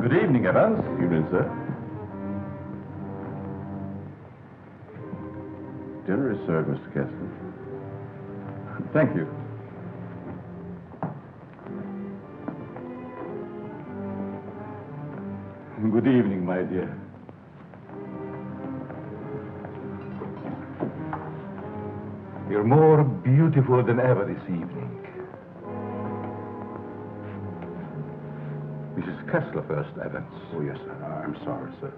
Good evening, Evans. Evening, sir. Dinner is served, Mr. Kessler. Thank you. Good evening, my dear. You're more beautiful than ever this evening. Mrs. Kessler first, Evans. Oh, yes, sir. I'm sorry, sir.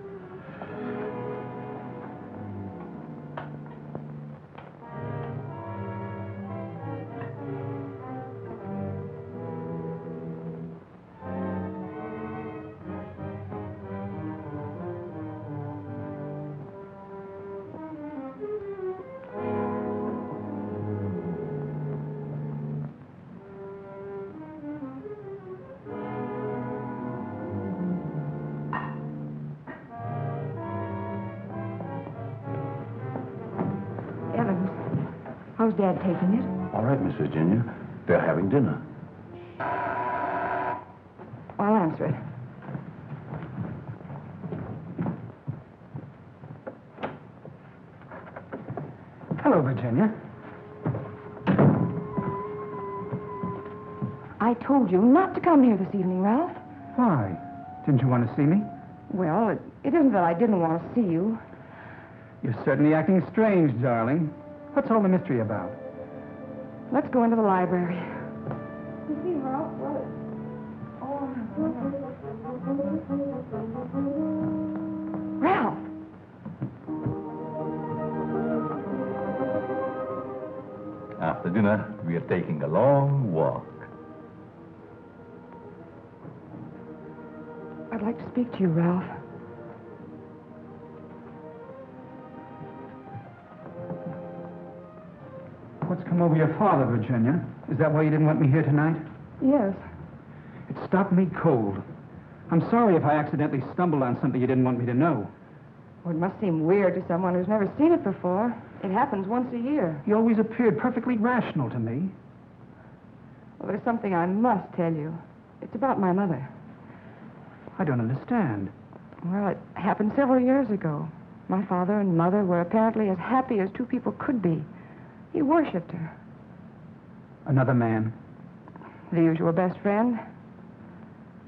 How's Dad taking it? All right, Miss Virginia. They're having dinner. I'll answer it. Hello, Virginia. I told you not to come here this evening, Ralph. Why? Didn't you want to see me? Well, it isn't that I didn't want to see you. You're certainly acting strange, darling. What's all the mystery about? Let's go into the library. You see, Ralph, what? Ralph! After dinner, we are taking a long walk. I'd like to speak to you, Ralph. What's come over your father, Virginia? Is that why you didn't want me here tonight? Yes. It stopped me cold. I'm sorry if I accidentally stumbled on something you didn't want me to know. Well, it must seem weird to someone who's never seen it before. It happens once a year. You always appeared perfectly rational to me. Well, there's something I must tell you. It's about my mother. I don't understand. Well, it happened several years ago. My father and mother were apparently as happy as two people could be. He worshipped her. Another man? The usual best friend.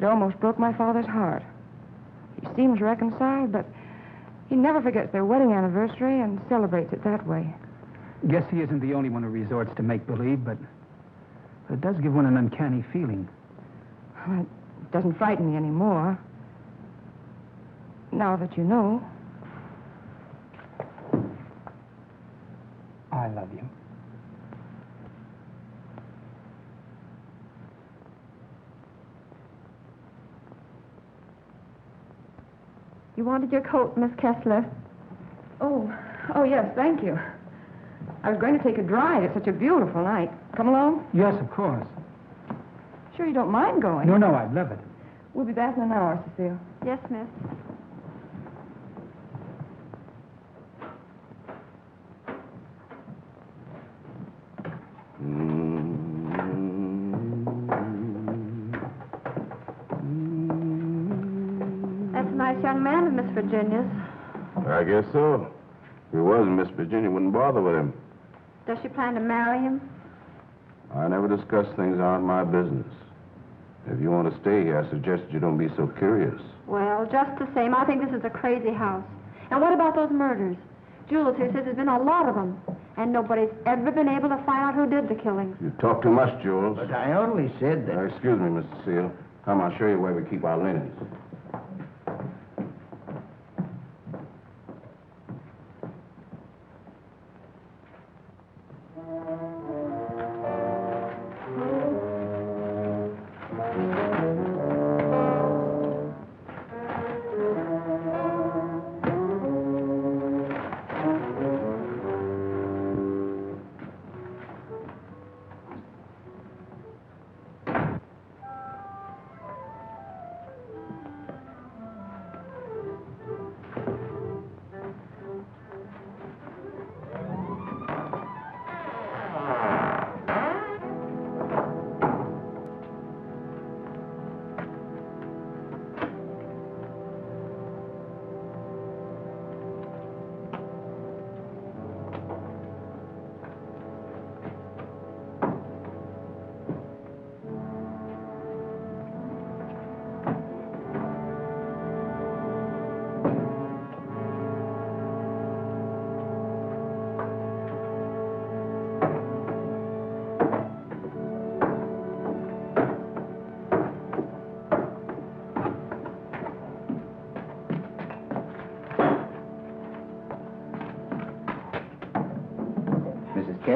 It almost broke my father's heart. He seems reconciled, but he never forgets their wedding anniversary and celebrates it that way. Guess he isn't the only one who resorts to make-believe, but it does give one an uncanny feeling. Well, it doesn't frighten me anymore. Now that you know. I love you. You wanted your coat, Miss Kessler? Oh, yes, thank you. I was going to take a drive. It's such a beautiful night. Come along? Yes, of course. Sure you don't mind going? No, I'd love it. We'll be back in an hour, Cecile. Yes, miss. That's a nice young man of Miss Virginia's. I guess so. If he wasn't, Miss Virginia wouldn't bother with him. Does she plan to marry him? I never discuss things that aren't my business. If you want to stay here, I suggest you don't be so curious. Well, just the same, I think this is a crazy house. And what about those murders? Jules here says there's been a lot of them. And nobody's ever been able to find out who did the killing. You talk too much, Jules. But I only said that... Excuse me, Mr. Seal. Come, I'll show you where we keep our linens.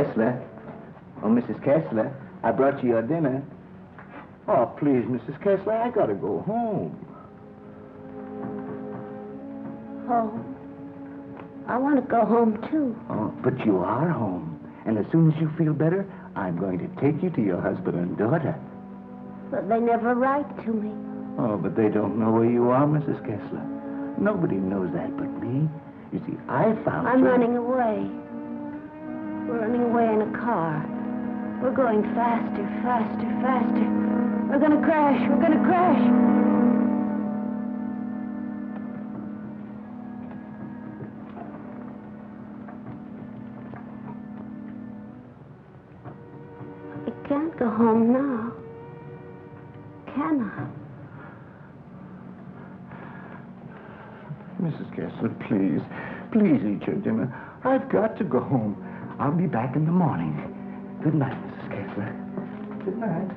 Kessler. Oh, Mrs. Kessler, I brought you your dinner. Oh, please, Mrs. Kessler, I gotta go home. Home? I want to go home, too. Oh, but you are home. And as soon as you feel better, I'm going to take you to your husband and daughter. But they never write to me. Oh, but they don't know where you are, Mrs. Kessler. Nobody knows that but me. You see, I found I'm you. running away. We're running away in a car. We're going faster, faster, faster. We're gonna crash. We're gonna crash. I can't go home now. Can I? Mrs. Kessler, please. Please eat your dinner. I've got to go home. I'll be back in the morning. Good night, Mrs. Kessler. Good night.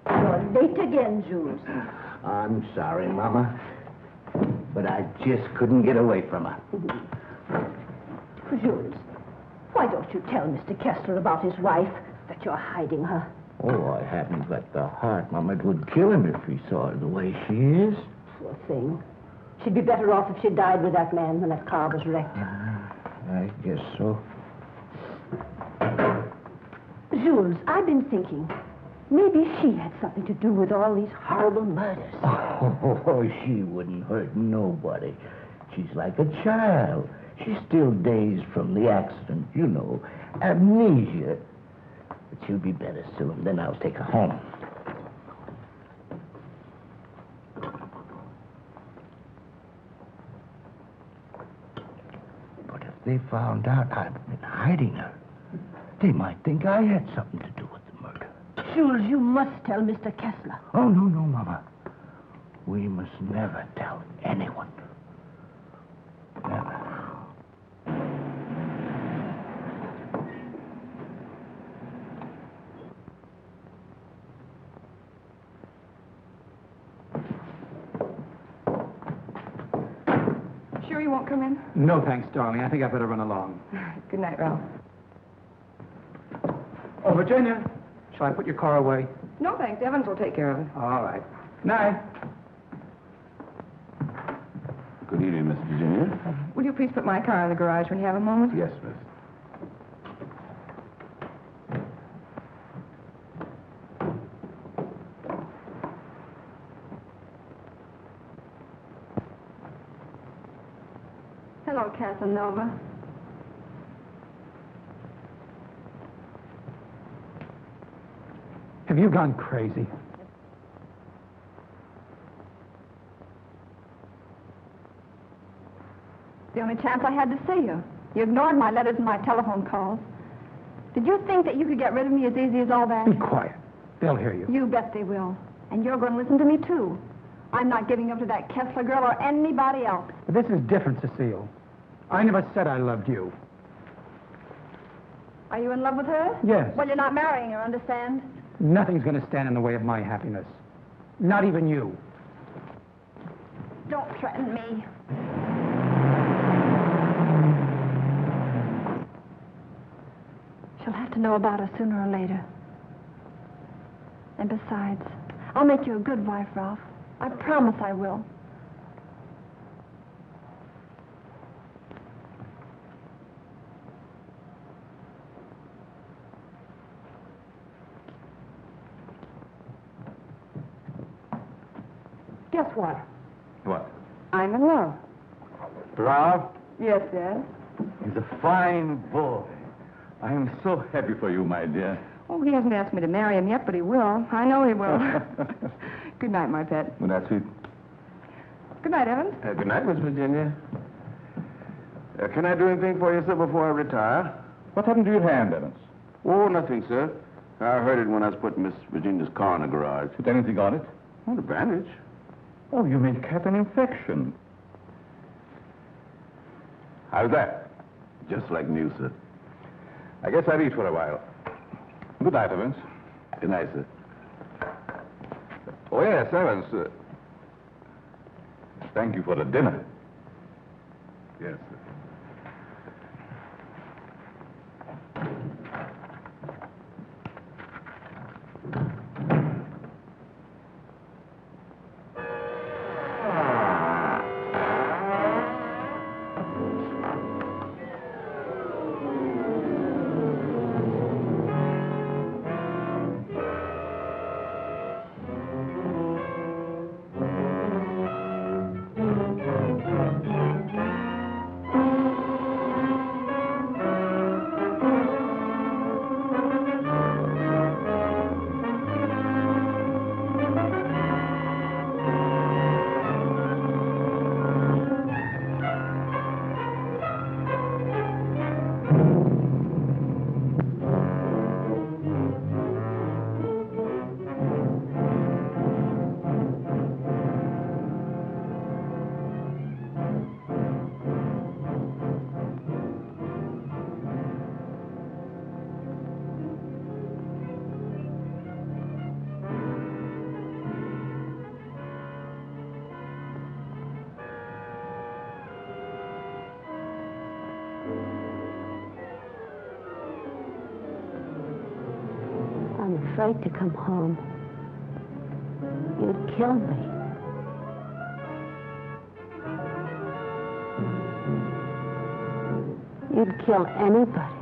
You're late again, Jules. I'm sorry, Mama. But I just couldn't get away from her. Jules, why don't you tell Mr. Kessler about his wife, that you're hiding her? Oh, I haven't got the heart, Mama. It would kill him if he saw her the way she is. Poor thing. She'd be better off if she died with that man when that car was wrecked. I guess so. Jules, I've been thinking. Maybe she had something to do with all these horrible murders. Oh, she wouldn't hurt nobody. She's like a child. She's still dazed from the accident, you know. Amnesia. But she'll be better soon. Then I'll take her home. But if they found out I've been hiding her, they might think I had something to do with the murder. Jules, you must tell Mr. Kessler. Oh, no, Mama. We must never tell anyone. Never. Sure you won't come in? No, thanks, darling. I think I better run along. Good night, Ralph. Oh, Virginia, shall I put your car away? No, thanks. Evans will take care of it. All right. Night. Good evening, Miss Virginia. Will you please put my car in the garage when you have a moment? Yes, miss. Hello, Casanova. Have you gone crazy? The only chance I had to see you. You ignored my letters and my telephone calls. Did you think that you could get rid of me as easy as all that? Be quiet. They'll hear you. You bet they will. And you're going to listen to me, too. I'm not giving up to that Kessler girl or anybody else. But this is different, Cecile. I never said I loved you. Are you in love with her? Yes. Well, you're not marrying her, understand? Nothing's going to stand in the way of my happiness. Not even you. Don't threaten me. She'll have to know about us sooner or later. And besides, I'll make you a good wife, Ralph. I promise I will. Guess what? What? I'm in love. Ralph? Yes, Dad. He's a fine boy. I am so happy for you, my dear. Oh, he hasn't asked me to marry him yet, but he will. I know he will. Good night, my pet. Well, that's it. Good night, Evans. Good night, Miss Virginia. Can I do anything for you, sir, before I retire? What happened to your hand, Evans? Oh, nothing, sir. I heard it when I was putting Miss Virginia's car in the garage. Put anything on it? Oh, the bandage. Oh, you may have an infection. How's that? Just like new, sir. I guess I'll eat for a while. Good night, Evans. Good night, sir. Oh, yes, Evans. Thank you for the dinner. Yes, sir. I'm afraid to come home. You'd kill me. You'd kill anybody.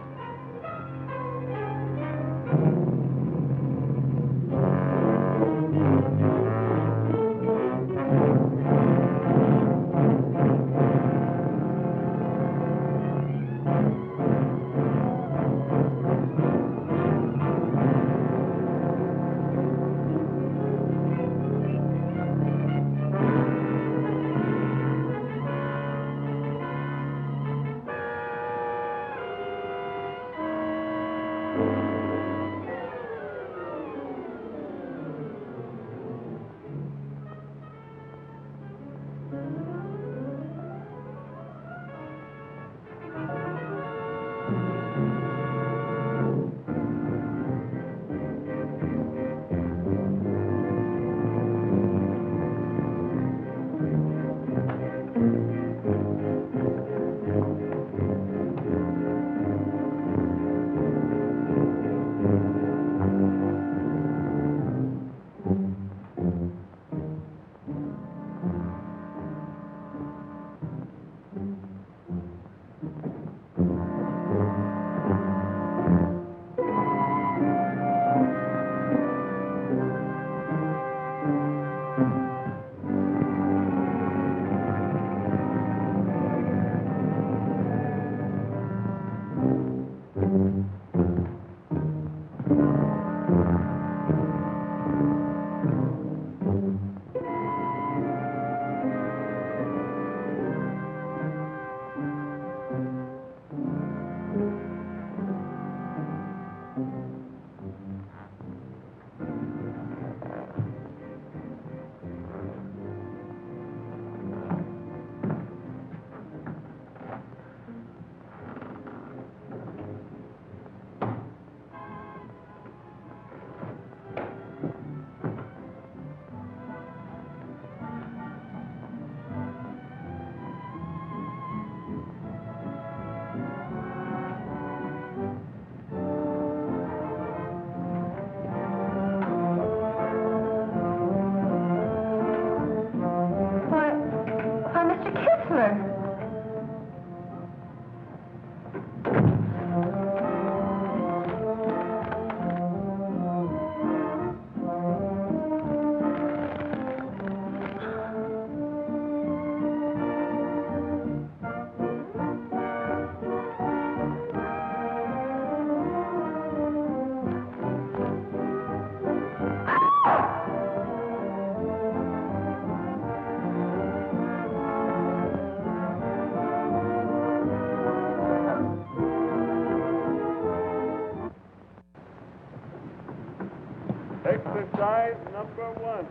Exercise number 1.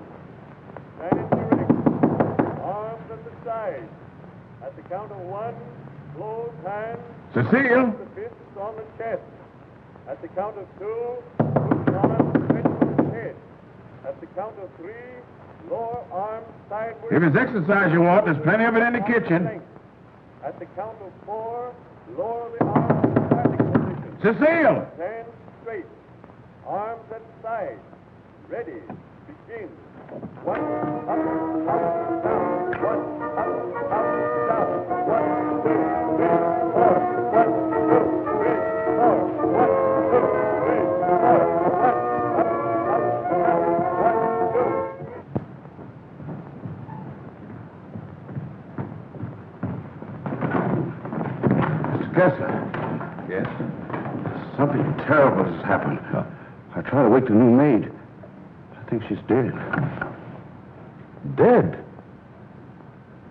Stand erect. Arms at the side. At the count of 1, close hands. Cecile! The fists on the chest. At the count of 2, push arms stretch from the head. At the count of 3, lower arms sideways. If it's exercise you want, there's plenty of it in the kitchen. At the count of 4, lower the arms to starting position. Cecile! Stand straight. Arms at side. Ready. Begin. 1, up, down. 1, up, down. 1, 2, 3, 4. 1, 2, 3, 4. 1, 2, 3, 4. 1, up, down. 1, 2. Mr. Kessler. Yes? Something terrible has happened. I tried to wake the new maid. I think she's dead. Dead?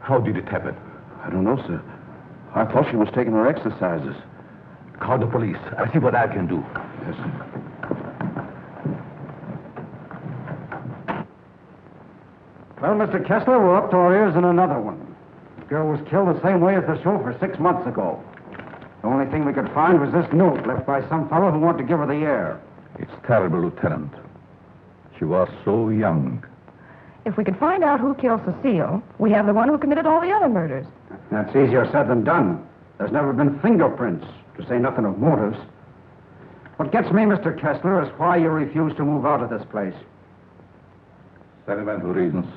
How did it happen? I don't know, sir. I thought she was taking her exercises. Call the police. I'll see what I can do. Yes, sir. Well, Mr. Kessler, we're up to our ears in another one. The girl was killed the same way as the chauffeur 6 months ago. The only thing we could find was this note left by some fellow who wanted to give her the air. It's terrible, Lieutenant. She was so young. If we could find out who killed Cecile, we have the one who committed all the other murders. That's easier said than done. There's never been fingerprints, to say nothing of motives. What gets me, Mr. Kessler, is why you refuse to move out of this place. Sentimental reasons.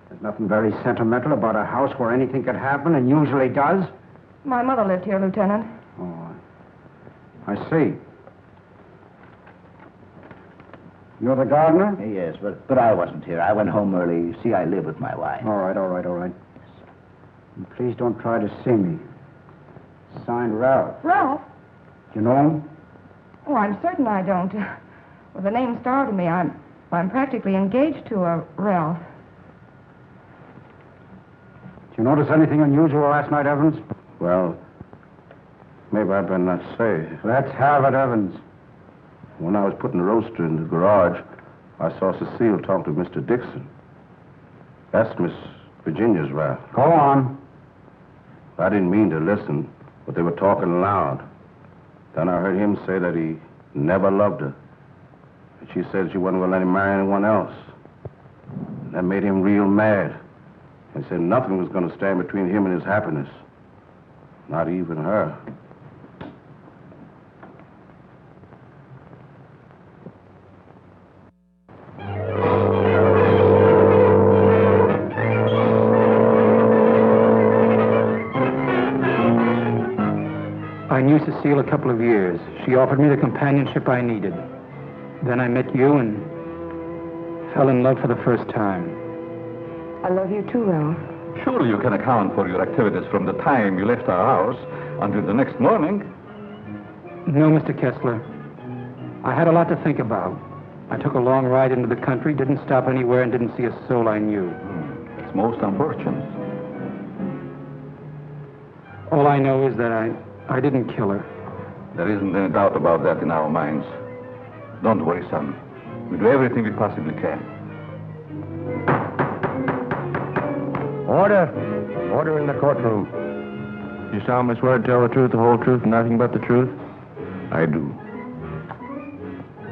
There's nothing very sentimental about a house where anything could happen and usually does. My mother lived here, Lieutenant. Oh, I see. You're the gardener? Yes, but I wasn't here. I went home early. You see, I live with my wife. All right. And please don't try to see me. Signed Ralph. Ralph? You know him? Oh, I'm certain I don't. Well, the name startled me. I'm practically engaged to a Ralph. Did you notice anything unusual last night, Evans? Well, maybe I better not say. Let's have it, Evans. When I was putting the roaster in the garage, I saw Cecile talk to Mr. Dixon. That's Miss Virginia's Ralph. Go on. I didn't mean to listen, but they were talking loud. Then I heard him say that he never loved her. And she said she wasn't going to let him marry anyone else. That made him real mad. And said nothing was going to stand between him and his happiness. Not even her. I knew Cecile a couple of years. She offered me the companionship I needed. Then I met you and fell in love for the first time. I love you too, Ralph. Surely you can account for your activities from the time you left our house until the next morning. No, Mr. Kessler. I had a lot to think about. I took a long ride into the country, didn't stop anywhere, and didn't see a soul I knew. It's most unfortunate. All I know is that I didn't kill her. There isn't any doubt about that in our minds. Don't worry, son. We do everything we possibly can. Order. Order in the courtroom. You solemnly swear to tell the truth, the whole truth, and nothing but the truth? I do.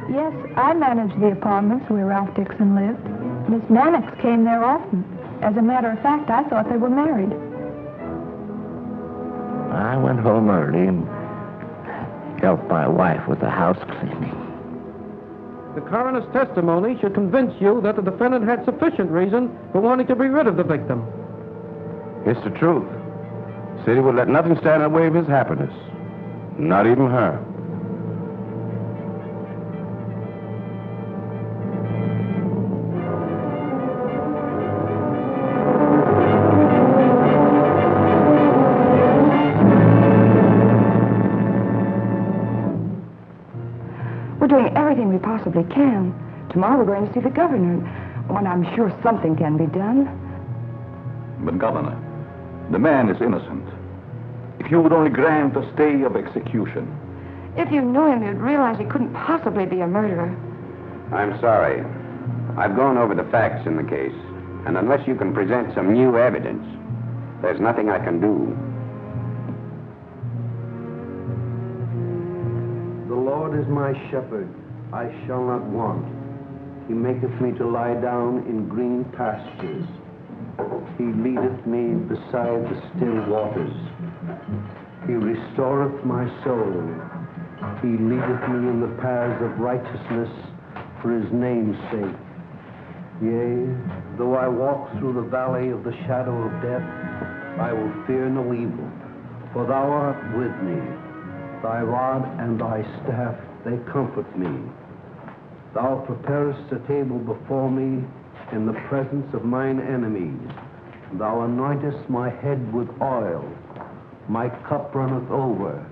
Yes, I managed the apartments where Ralph Dixon lived. Miss Mannix came there often. As a matter of fact, I thought they were married. I went home early and helped my wife with the house cleaning. The coroner's testimony should convince you that the defendant had sufficient reason for wanting to be rid of the victim. It's the truth. Said he would let nothing stand in the way of his happiness. Not even her. We're doing everything we possibly can. Tomorrow we're going to see the governor. Oh, and I'm sure something can be done. But, Governor, the man is innocent. If you would only grant a stay of execution. If you knew him, you'd realize he couldn't possibly be a murderer. I'm sorry. I've gone over the facts in the case, and unless you can present some new evidence, there's nothing I can do. The Lord is my shepherd, I shall not want. He maketh me to lie down in green pastures. He leadeth me beside the still waters. He restoreth my soul. He leadeth me in the paths of righteousness for his name's sake. Yea, though I walk through the valley of the shadow of death, I will fear no evil, for thou art with me. Thy rod and thy staff, they comfort me. Thou preparest a table before me in the presence of mine enemies. Thou anointest my head with oil. My cup runneth over.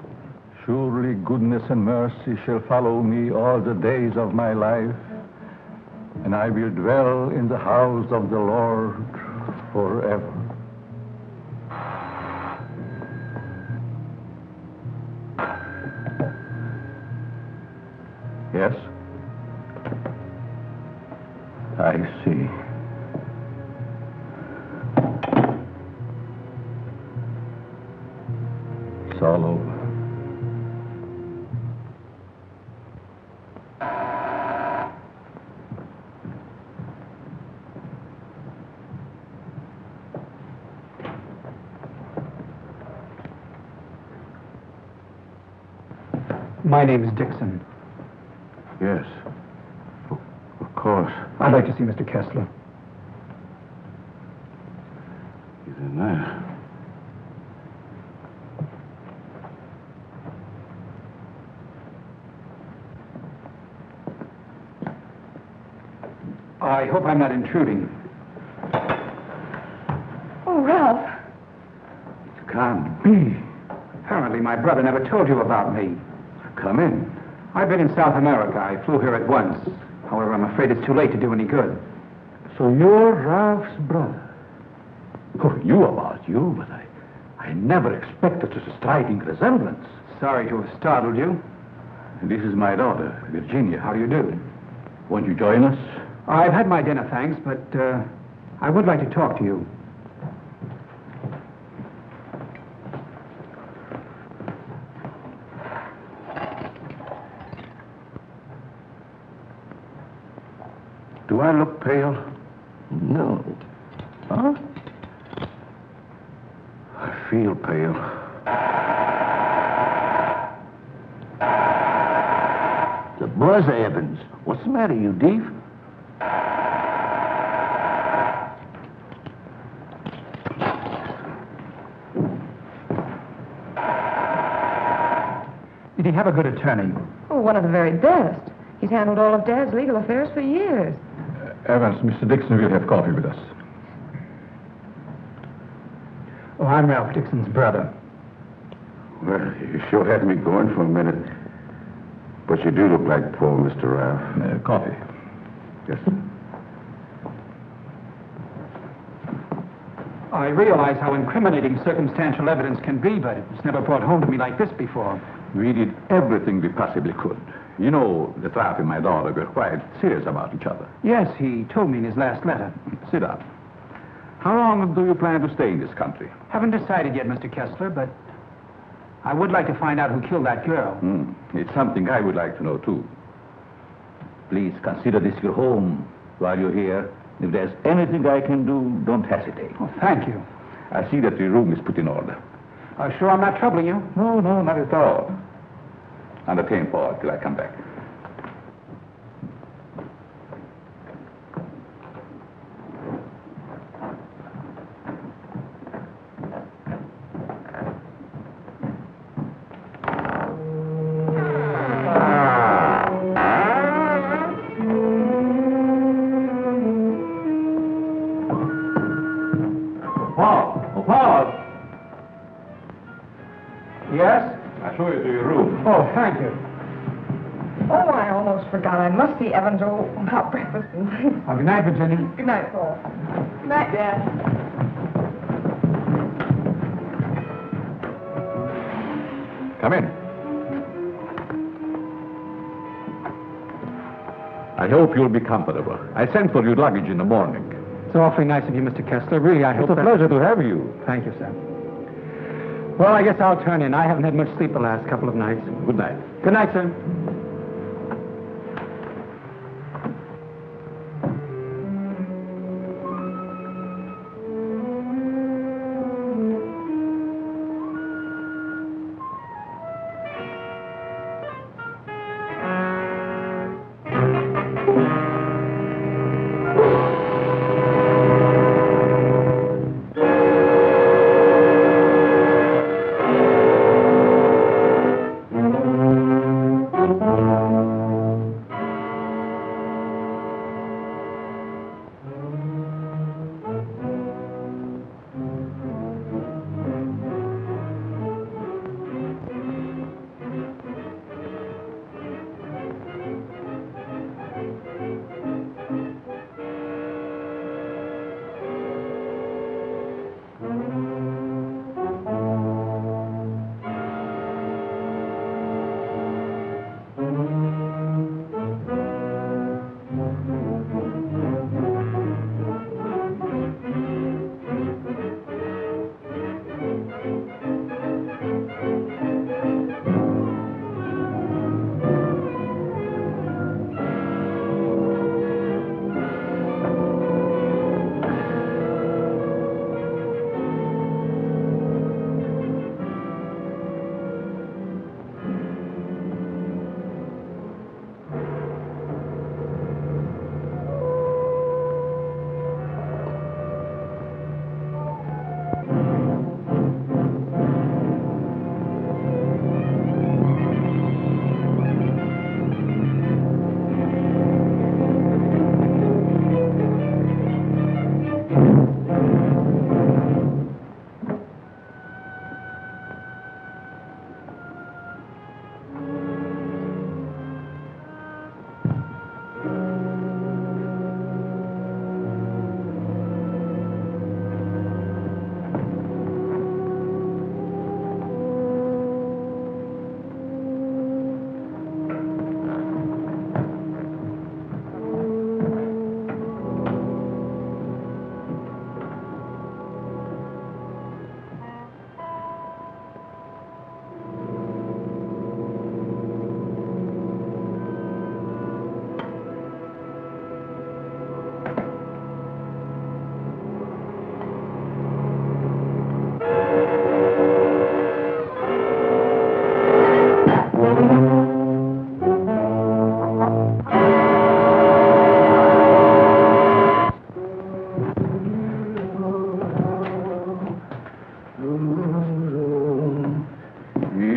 Surely goodness and mercy shall follow me all the days of my life, and I will dwell in the house of the Lord forever. Yes? I see. It's all over. My name is Dixon. Yes. Of course. I'd like to see Mr. Kessler. He's in there. I hope I'm not intruding. Oh, Ralph. It can't be. Apparently my brother never told you about me. Come in. I've been in South America. I flew here at once. However, I'm afraid it's too late to do any good. So you're Ralph's brother. Oh, you about you, but I never expected such a striking resemblance. Sorry to have startled you. This is my daughter, Virginia. How do you do? Won't you join us? I've had my dinner, thanks, but I would like to talk to you. Do I look pale? No. Huh? I feel pale. The buzz, Evans. What's the matter, you deef? Did he have a good attorney? Oh, one of the very best. He's handled all of Dad's legal affairs for years. Evans, Mr. Dixon will have coffee with us. Oh, I'm Ralph Dixon's brother. Well, you sure had me going for a minute. But you do look like poor Mr. Ralph. Coffee. Yes. I realize how incriminating circumstantial evidence can be, but it was never brought home to me like this before. We did everything we possibly could. You know, the Ralph and my daughter were quite serious about each other. Yes, he told me in his last letter. Sit down. How long do you plan to stay in this country? Haven't decided yet, Mr. Kessler, but I would like to find out who killed that girl. It's something I would like to know, too. Please consider this your home while you're here. If there's anything I can do, don't hesitate. Oh, thank you. I see that your room is put in order. Sure I'm not troubling you? No, not at all. Entertain Paul till I come back. Paul! Yes? I'll show you to your room. Oh, thank you. Oh, I almost forgot. I must see Evans about breakfast. Oh, good night, Virginia. Good night, Paul. Good night, Dad. Come in. I hope you'll be comfortable. I sent for your luggage in the morning. It's awfully nice of you, Mr. Kessler. Really, I hope It's a pleasure to have you. Thank you, sir. Well, I guess I'll turn in. I haven't had much sleep the last couple of nights. Good night. Good night, sir.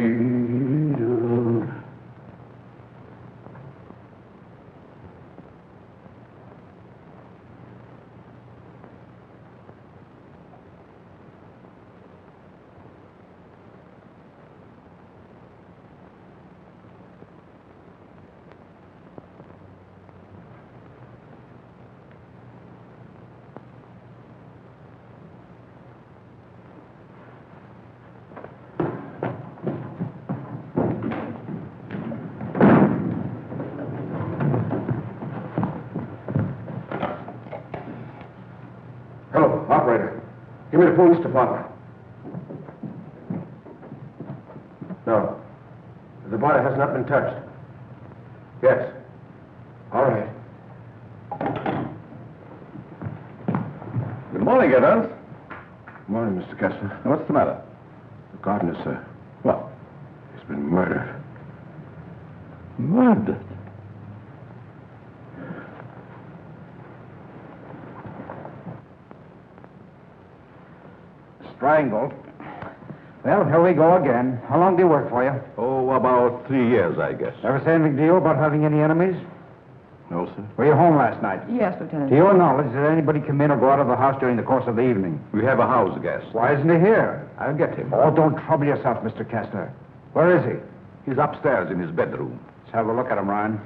homicidal. Hello, operator. Give me the police department. No. The body has not been touched. Yes. All right. Good morning, Evans. Good morning, Mr. Kessler. What's the matter? The gardener, sir. What? He's been murdered. Murdered? Strangled. Well, here we go again. How long do you work for you? Oh, about 3 years, I guess. Ever say anything to you about having any enemies? No, sir. Were you home last night? Yes, Lieutenant. To your knowledge, did anybody come in or go out of the house during the course of the evening? We have a house guest. Why isn't he here? I'll get him. Oh, don't trouble yourself, Mr. Kessler. Where is he? He's upstairs in his bedroom. Let's have a look at him, Ryan.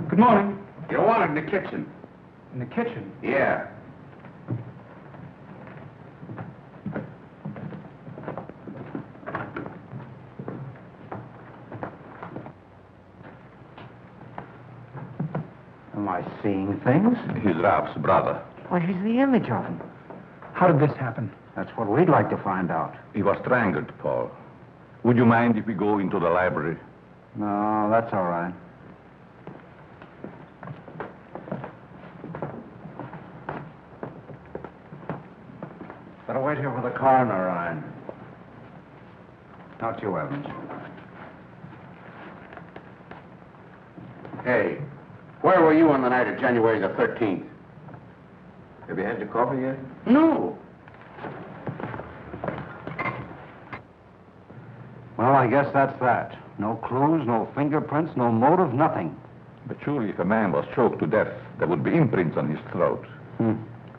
Good morning. You're wanted in the kitchen. In the kitchen? Yeah. Am I seeing things? He's Ralph's brother. Why, he's the image of him. How did this happen? That's what we'd like to find out. He was strangled, Paul. Would you mind if we go into the library? No, that's all right. Better wait here for the coroner, Ryan. Not you, Evans. Hey, where were you on the night of January the 13th? Have you had your coffee yet? No. Well, I guess that's that. No clues, no fingerprints, no motive, nothing. But surely if a man was choked to death, there would be imprints on his throat.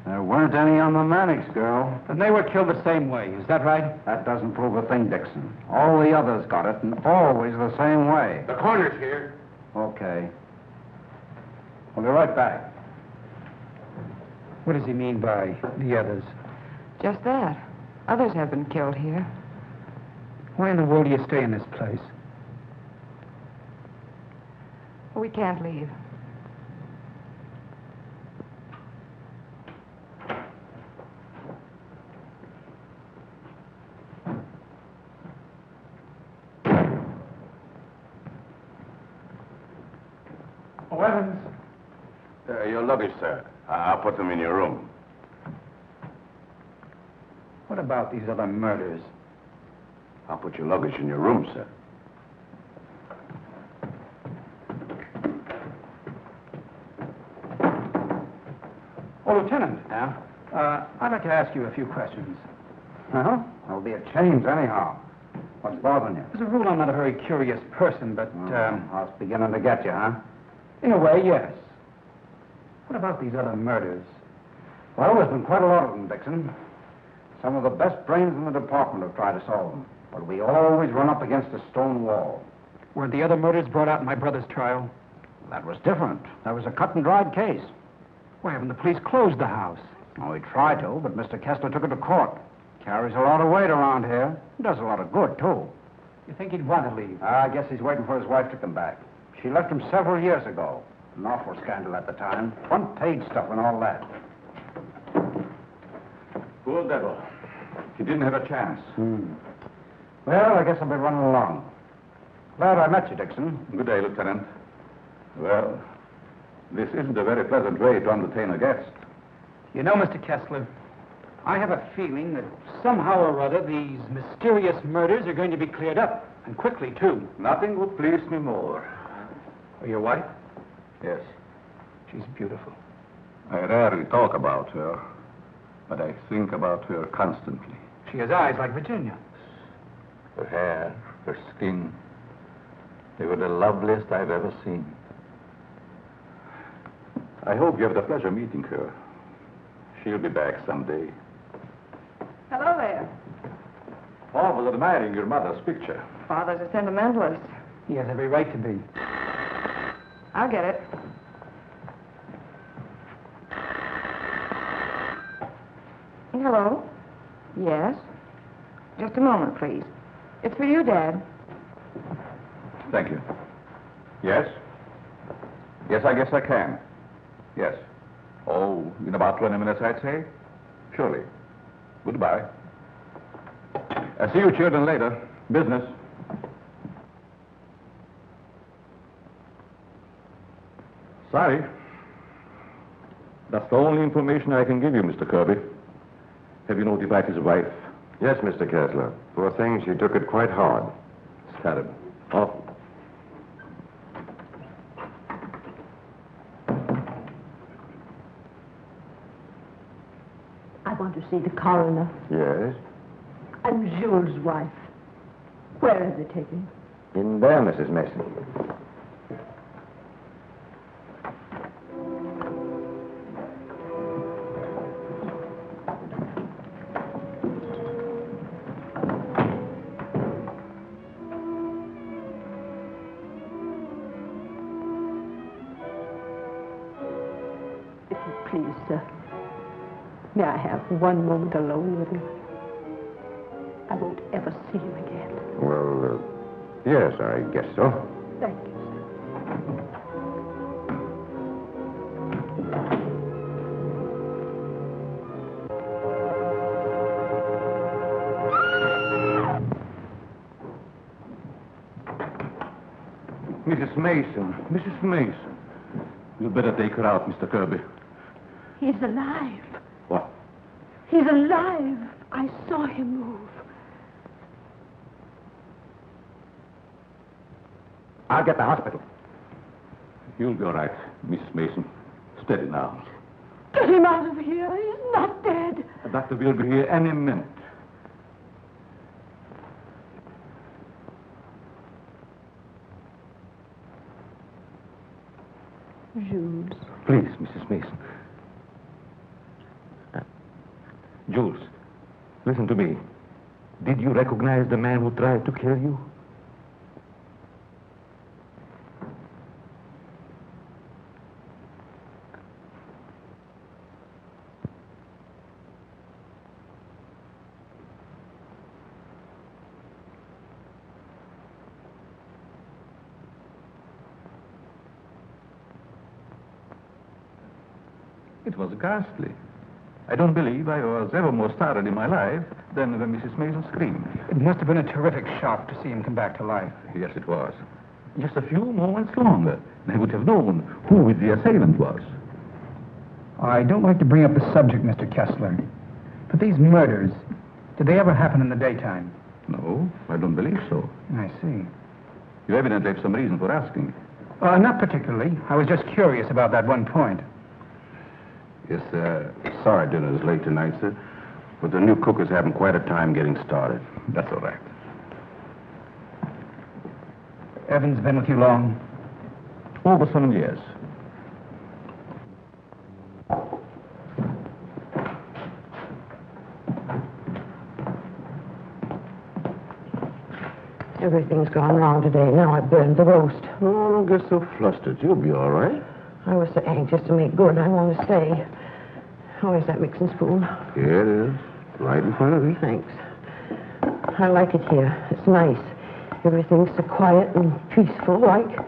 There weren't any on the Mannix girl. Then they were killed the same way, is that right? That doesn't prove a thing, Dixon. All the others got it, and always the same way. The coroner's here. Okay. We'll be right back. What does he mean by the others? Just that. Others have been killed here. Why in the world do you stay in this place? We can't leave. Oh, Evans. Your luggage, sir. I'll put them in your room. What about these other murders? I'll put your luggage in your room, sir. Oh, Lieutenant. Yeah? I'd like to ask you a few questions. Well, there'll be a change anyhow. What's bothering you? As a rule, I'm not a very curious person, but, I was beginning to get you, huh? in a way, yes. What about these other murders? Well, there's been quite a lot of them, Dixon. Some of the best brains in the department have tried to solve them. But we always run up against a stone wall. Weren't the other murders brought out in my brother's trial? That was different. That was a cut-and-dried case. Why haven't the police closed the house? Oh, we tried to, but Mr. Kessler took it to court. Carries a lot of weight around here. Does a lot of good, too. You think he'd want to leave? I guess he's waiting for his wife to come back. She left him several years ago. An awful scandal at the time. Front-page stuff and all that. Poor devil. He didn't have a chance. Well, I guess I'll be running along. Glad I met you, Dixon. Good day, Lieutenant. Well, this isn't a very pleasant way to entertain a guest. You know, Mr. Kessler, I have a feeling that somehow or other these mysterious murders are going to be cleared up, and quickly, too. Nothing would please me more. Oh, your wife? Yes. She's beautiful. I rarely talk about her, but I think about her constantly. She has eyes like Virginia. Her hair, her skin, they were the loveliest I've ever seen. I hope you have the pleasure meeting her. She'll be back someday. Hello there. Paul was admiring your mother's picture. Father's a sentimentalist. He has every right to be. I'll get it. Hello? Yes? Just a moment, please. It's for you, Dad. Thank you. Yes? Yes, I guess I can. Yes. Oh, in about 20 minutes, I'd say. Surely. Goodbye. I'll see you children later. Business. Sorry. That's the only information I can give you, Mr. Kirby. Have you notified his wife? Yes, Mr. Kessler. Poor thing, she took it quite hard. It's terrible. Awful. I want to see the coroner. Yes? I'm Jules' wife. Where have they taken him? In there, Mrs. Mason. If you please, sir, may I have one moment alone with him? I won't ever see him again. Well, yes, I guess so. Thank you, sir. Mrs. Mason. Mrs. Mason. You'd better take her out, Mr. Kirby. He's alive. What? He's alive. I saw him move. I'll get the hospital. You'll be all right, Mrs. Mason. Steady now. Get him out of here. He's not dead. The doctor will be here any minute. Jules. Please, Mrs. Mason. Jules, listen to me. Did you recognize the man who tried to kill you? It was ghastly. I don't believe I was ever more startled in my life than when Mrs. Mason screamed. It must have been a terrific shock to see him come back to life. Yes, it was. Just a few moments longer, and I would have known who the assailant was. I don't like to bring up the subject, Mr. Kessler, but these murders, did they ever happen in the daytime? No, I don't believe so. I see. You evidently have some reason for asking. Not particularly. I was just curious about that one point. Yes, sorry dinner's late tonight, sir. But the new cook is having quite a time getting started. That's all right. Evans been with you long? Over some years. Everything's gone wrong today. Now I burned the roast. Oh, don't get so flustered. You'll be all right. I was so anxious to make good, I want to stay. Where's that mixing spoon? Here it is. Right in front of you. Thanks. I like it here. It's nice. Everything's so quiet and peaceful, like.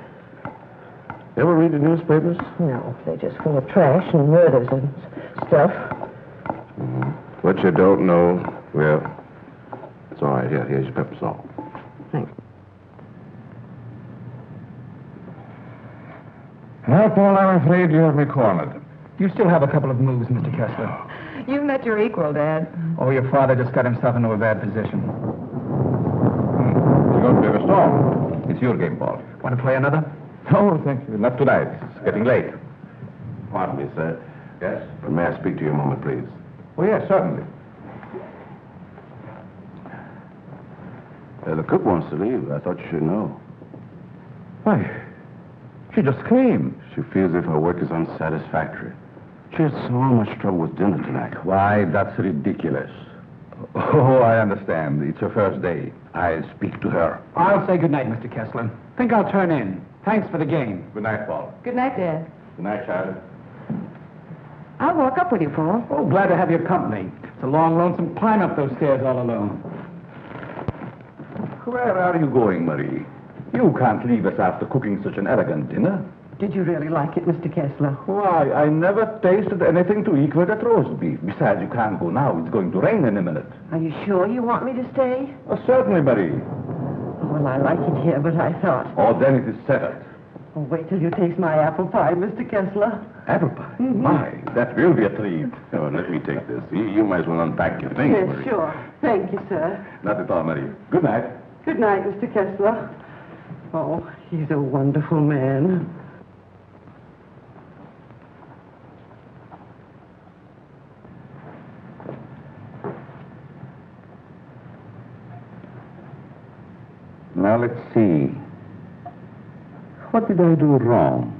Ever read the newspapers? No, they're just full of trash and murders and stuff. Mm-hmm. What you don't know, well, it's all right. Here's your pepper salt. Thanks. Well, Paul, I'm afraid you have me cornered. You still have a couple of moves, Mr. Kessler. You've met your equal, Dad. Oh, your father just got himself into a bad position. You're going to have a storm. It's your game, Paul. Want to play another? No, thank you. Not tonight. It's getting late. Pardon me, sir. Yes? May I speak to you a moment, please? Oh, yes, certainly. The cook wants to leave. I thought you should know. Why, she just came. She feels as if her work is unsatisfactory. She had so much trouble with dinner tonight. Why, that's ridiculous. Oh, I understand. It's her first day. I'll speak to her. I'll say good night, Mr. Kessler. Think I'll turn in. Thanks for the game. Good night, Paul. Good night, Dad. Good night, Charlie. I'll walk up with you, Paul. Oh, glad to have your company. It's a long, lonesome climb up those stairs all alone. Where are you going, Marie? You can't leave us after cooking such an elegant dinner. Did you really like it, Mr. Kessler? Why, I never tasted anything to equal that roast beef. Besides, you can't go now. It's going to rain in a minute. Are you sure you want me to stay? Oh, certainly, Marie. Well, I like it here, but I thought... Oh, then it is settled. Oh, wait till you taste my apple pie, Mr. Kessler. Apple pie? My, that will be a treat. Oh, let me take this. You might as well unpack your things, Yes, Marie. sure. Thank you, sir. Not at all, Marie. Good night. Good night, Mr. Kessler. Oh, he's a wonderful man. Now, let's see. What did I do wrong?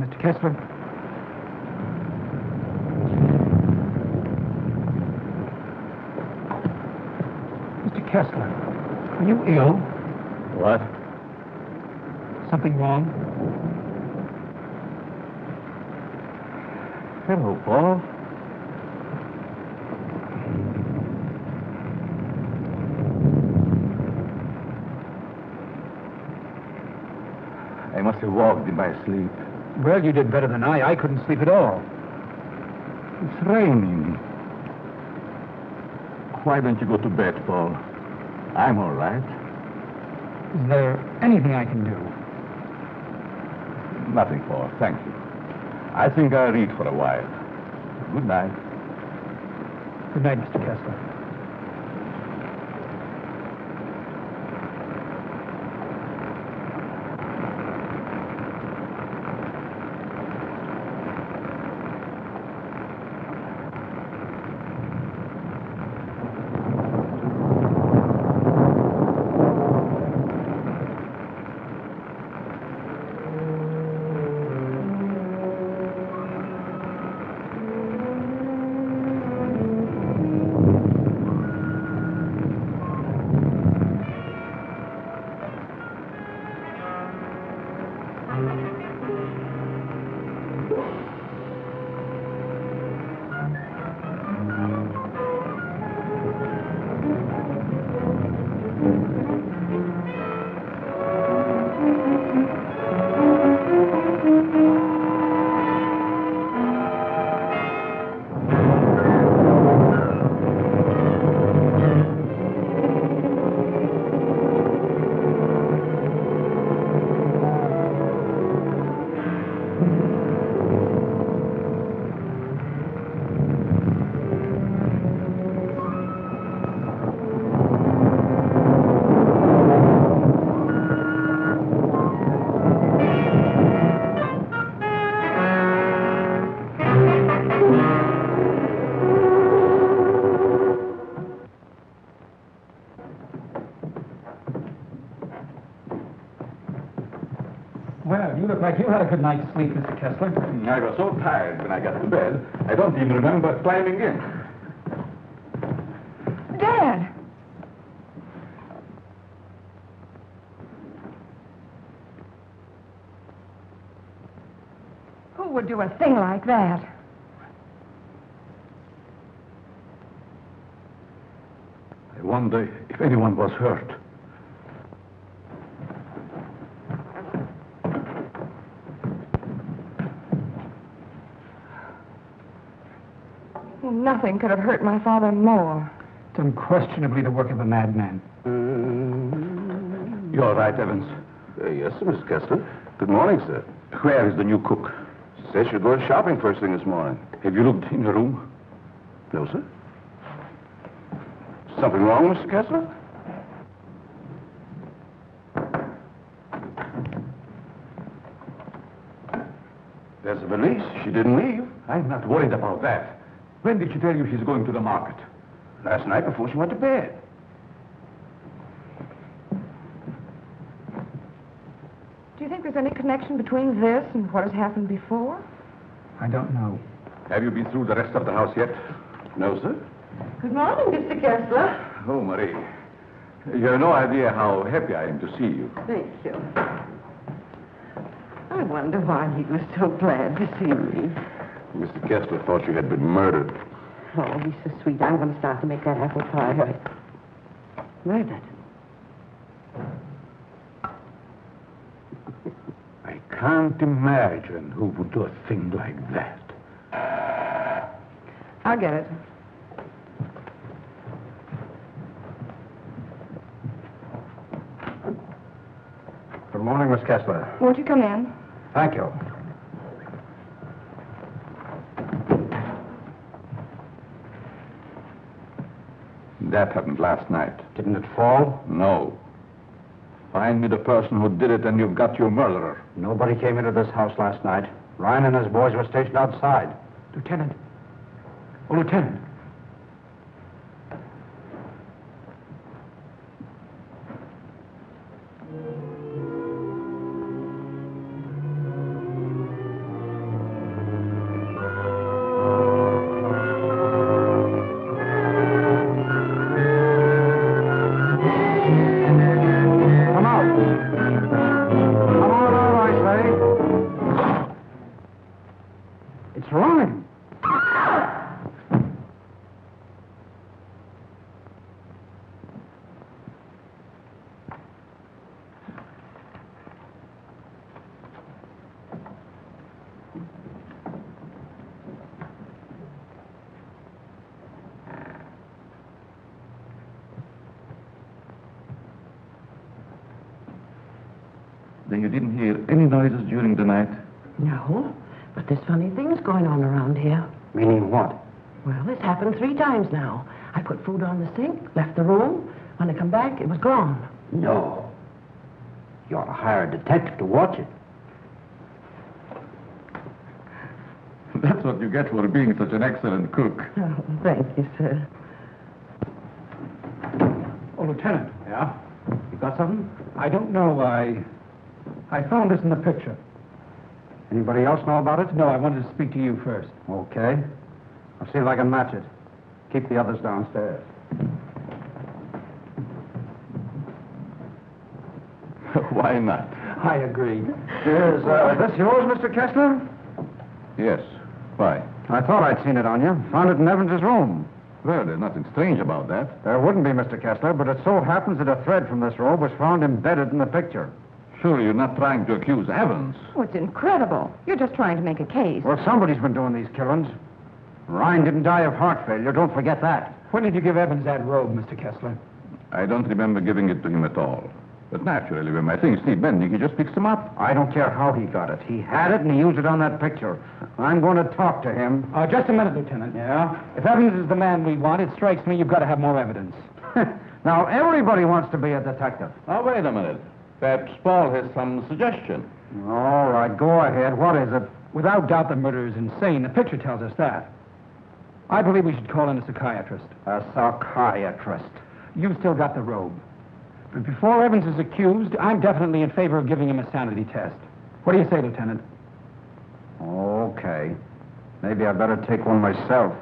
Mr. Kessler. Mr. Kessler, are you ill? What? Something wrong? Hello, Paul. I must have walked in my sleep. Well, you did better than I. I couldn't sleep at all. It's raining. Why don't you go to bed, Paul? I'm all right. Is there anything I can do? Nothing, Paul. Thank you. I think I'll read for a while. Good night. Good night, Mr. Kessler. Well, you look like you had a good night's sleep, Mr. Kessler. I was so tired when I got to bed, I don't even remember climbing in. Dad! Who would do a thing like that? I wonder if anyone was hurt. Nothing could have hurt my father more. It's unquestionably the work of a madman. You all right, Evans? Yes, sir, Mr. Kessler. Good morning, sir. Where is the new cook? She said she'll go shopping first thing this morning. Have you looked in the room? No, sir. Something wrong, Mr. Kessler? There's a valise. She didn't leave. I'm not worried about that. When did she tell you she's going to the market? Last night before she went to bed. Do you think there's any connection between this and what has happened before? I don't know. Have you been through the rest of the house yet? No, sir. Good morning, Mr. Kessler. Oh, Marie. You have no idea how happy I am to see you. Thank you. I wonder why he was so glad to see me. Mr. Kessler thought you had been murdered. Oh, he's so sweet. I'm going to start to make that apple pie. Hurry. Murdered. I can't imagine who would do a thing like that. I'll get it. Good morning, Miss Kessler. Won't you come in? Thank you. That happened last night. Didn't it fall? No. Find me the person who did it and you've got your murderer. Nobody came into this house last night. Ryan and his boys were stationed outside. Lieutenant. Oh, Lieutenant. Then you didn't hear any noises during the night? No, but there's funny things going on around here. Meaning what? Well, it's happened 3 times now. I put food on the sink, left the room. When I come back, it was gone. No. You ought to hire a detective to watch it. That's what you get for being such an excellent cook. Oh, thank you, sir. Oh, Lieutenant. Yeah? You got something? I don't know. I found this in the picture. Anybody else know about it? No, I wanted to speak to you first. Okay. I'll see if I can match it. Keep the others downstairs. Why not? I agree. Is this yours, Mr. Kessler? Yes. Why? I thought I'd seen it on you. Found it in Evans's room. Well, there's nothing strange about that. There wouldn't be, Mr. Kessler, but it so happens that a thread from this robe was found embedded in the picture. Surely you're not trying to accuse Evans. Oh, it's incredible. You're just trying to make a case. Well, somebody's been doing these killings. Ryan didn't die of heart failure. Don't forget that. When did you give Evans that robe, Mr. Kessler? I don't remember giving it to him at all. But naturally, when my things need mending, he just picks them up. I don't care how he got it. He had it and he used it on that picture. I'm going to talk to him. Just a minute, Lieutenant. Yeah? If Evans is the man we want, it strikes me you've got to have more evidence. Now, everybody wants to be a detective. Now, wait a minute. Perhaps Paul has some suggestion. All right, go ahead. What is it? Without doubt, the murderer is insane. The picture tells us that. I believe we should call in a psychiatrist. A psychiatrist. You've still got the robe. But before Evans is accused, I'm definitely in favor of giving him a sanity test. What do you say, Lieutenant? Okay. Maybe I better take one myself.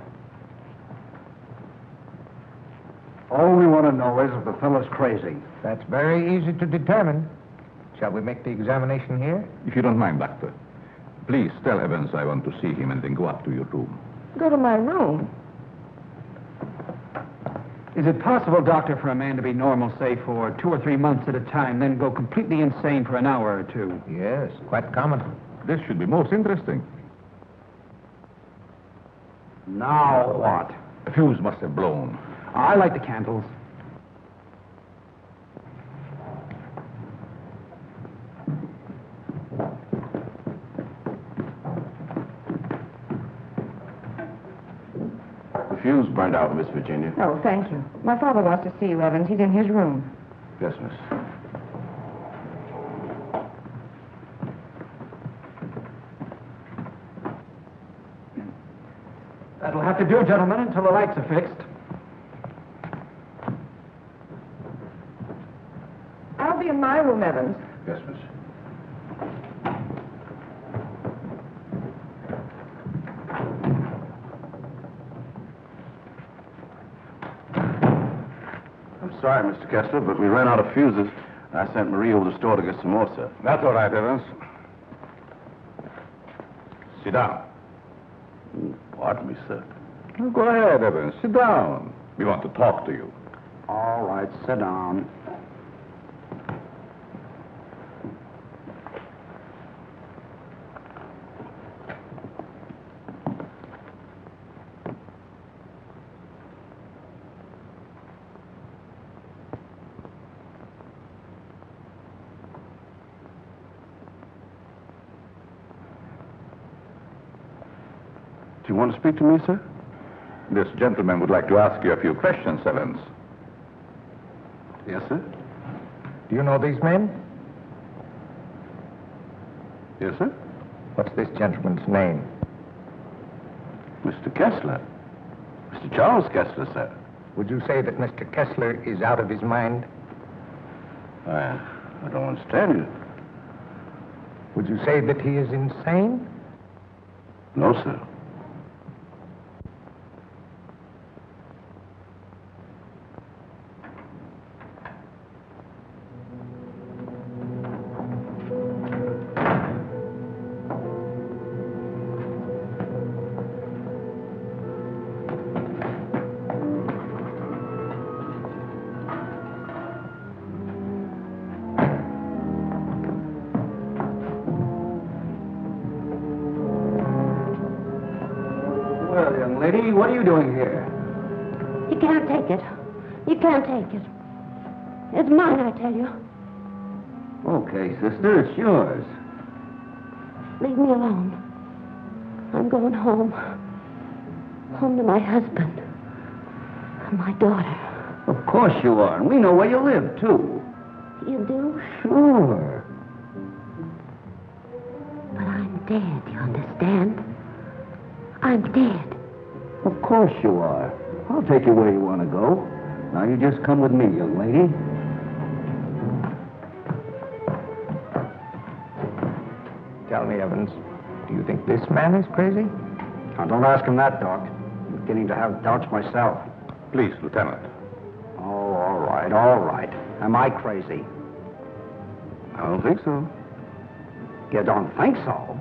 All we want to know is if the fellow's crazy. That's very easy to determine. Shall we make the examination here? If you don't mind, Doctor. Please tell Evans I want to see him and then go up to your room. Go to my room. Is it possible, Doctor, for a man to be normal, say, for 2 or 3 months at a time, then go completely insane for an hour or 2? Yes, quite common. This should be most interesting. Now what? The fuse must have blown. I light the candles. The fuse burned out, Miss Virginia. Oh, thank you. My father wants to see you, Evans. He's in his room. Yes, miss. That'll have to do, gentlemen, until the lights are fixed. I'll be in my room, Evans. Yes, miss. I'm sorry, Mr. Kessler, but we ran out of fuses. I sent Marie over to the store to get some more, sir. That's all right, Evans. Sit down. Pardon me, sir. Oh, go ahead, Evans. Sit down. We want to talk to you. All right, sit down. Do you want to speak to me, sir? This gentleman would like to ask you a few questions, Evans. Yes, sir. Do you know these men? Yes, sir. What's this gentleman's name? Mr. Kessler. Mr. Charles Kessler, sir. Would you say that Mr. Kessler is out of his mind? I don't understand you. Would you say that he is insane? No, sir. Well, young lady, what are you doing here? You can't take it. You can't take it. It's mine, I tell you. Okay, sister, it's yours. Leave me alone. I'm going home. Home to my husband. And my daughter. Of course you are, and we know where you live, too. You do? Sure. But I'm dead, you understand? I'm dead. Of course you are. I'll take you where you want to go. Now you just come with me, young lady. Tell me, Evans, do you think this man is crazy? Now, don't ask him that, Doc. I'm beginning to have doubts myself. Please, Lieutenant. Oh, all right, all right. Am I crazy? I don't think so. You don't think so?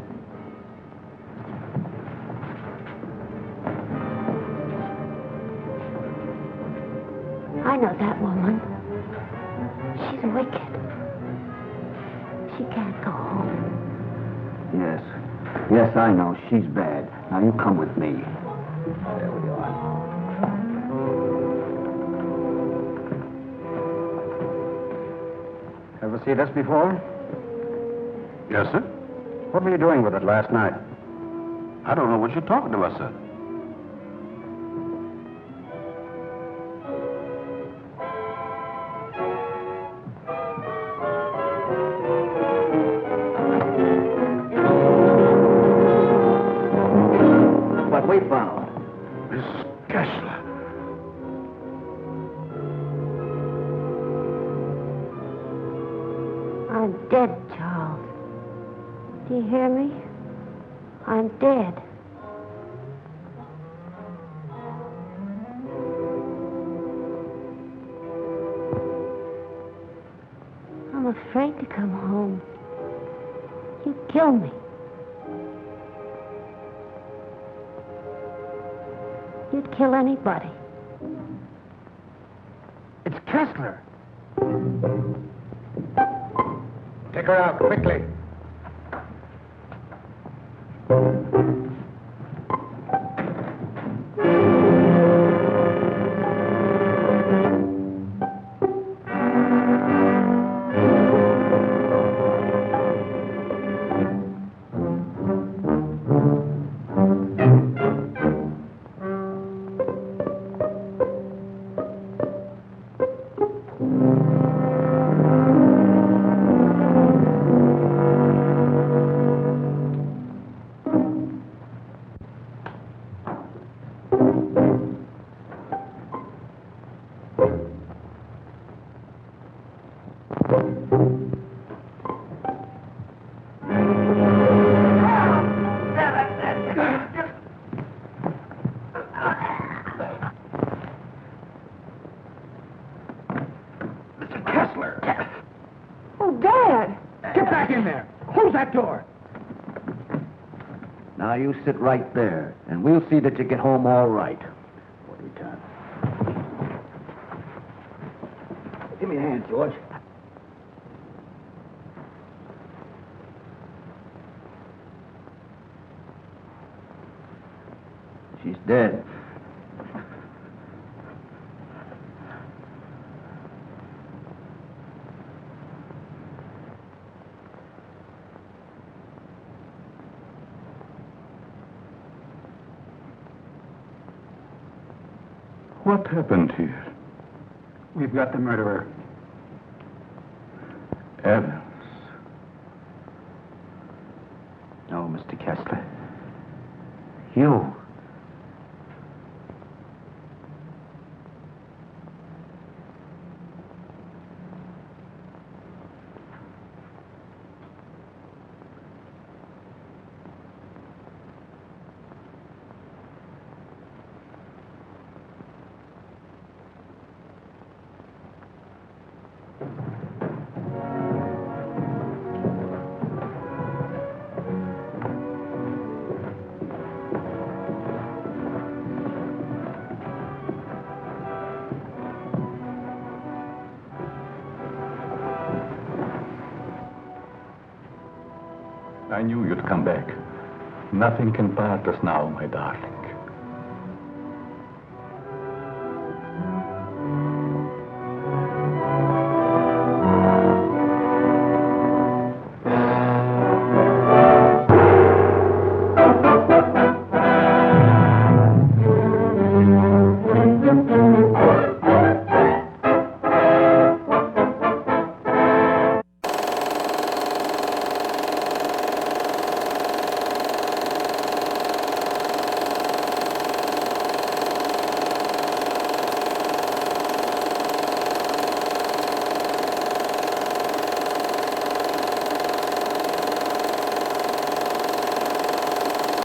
I know that woman. She's wicked. She can't go home. Yes. Yes, I know. She's bad. Now, you come with me. There we are. Ever see this before? Yes, sir. What were you doing with it last night? I don't know what you're talking about, sir. What we found. Miss Kessler. I'm dead, Charles. Do you hear me? I'm dead. I'm afraid to come home. You'd kill me. You'd kill anybody. It's Kessler. Take her out, quickly. Oh, Dad! Get back in there. Close that door. Now you sit right there, and we'll see that you get home all right. What do you got? Give me a hand, George. She's dead. What happened here? We've got the murderer. Evans. No, Mr. Kessler. You. I knew you'd come back. Nothing can part us now, my darling.